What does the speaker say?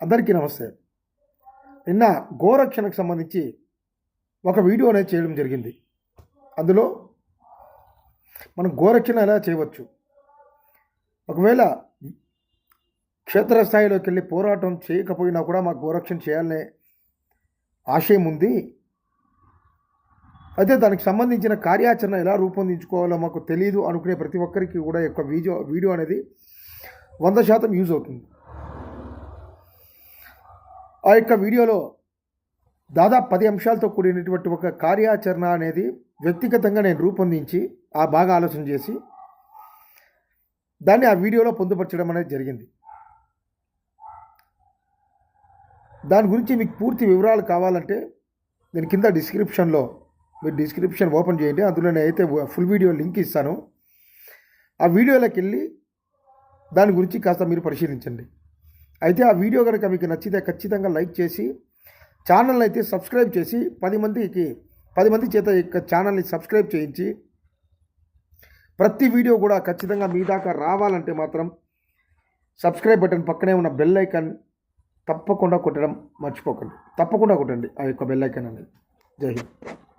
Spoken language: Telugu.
అందరికీ నమస్తే. నిన్న గోరక్షణకు సంబంధించి ఒక వీడియో అనేది చేయడం జరిగింది. అందులో మనం గోరక్షణ ఎలా చేయవచ్చు, ఒకవేళ క్షేత్రస్థాయిలోకి వెళ్ళి పోరాటం చేయకపోయినా కూడా మాకు గోరక్షణ చేయాలనే ఆశయం ఉంది. అయితే దానికి సంబంధించిన కార్యాచరణ ఎలా రూపొందించుకోవాలో మాకు తెలియదు అనుకునే ప్రతి ఒక్కరికి కూడా ఈ యొక్క వీడియో అనేది 100% యూజ్ అవుతుంది. ఆ యొక్క వీడియోలో దాదాపు 10 అంశాలతో కూడినటువంటి ఒక కార్యాచరణ అనేది వ్యక్తిగతంగా నేను రూపొందించి బాగా ఆలోచన చేసి దాన్ని ఆ వీడియోలో పొందుపరచడం అనేది జరిగింది. దాని గురించి మీకు పూర్తి వివరాలు కావాలంటే నేను కింద మీరు డిస్క్రిప్షన్ ఓపెన్ చేయండి. అందులో నేనైతే ఫుల్ వీడియో లింక్ ఇస్తాను. ఆ వీడియోలోకి వెళ్ళి దాని గురించి కాస్త మీరు పరిశీలించండి. అయితే ఆ వీడియో కనుక మీకు నచ్చితే ఖచ్చితంగా లైక్ చేసి ఛానల్ని అయితే సబ్స్క్రైబ్ చేసి 10 మంది చేత ఈ ఛానల్ని సబ్స్క్రైబ్ చేయించి ప్రతి వీడియో కూడా ఖచ్చితంగా మీ దాకా రావాలంటే మాత్రం సబ్స్క్రైబ్ బటన్ పక్కనే ఉన్న బెల్ ఐకాన్ తప్పకుండా కొట్టడం మర్చిపోకండి. తప్పకుండా కొట్టండి ఆ యొక్క బెల్ ఐకాన్ అనేది. జై హింద్.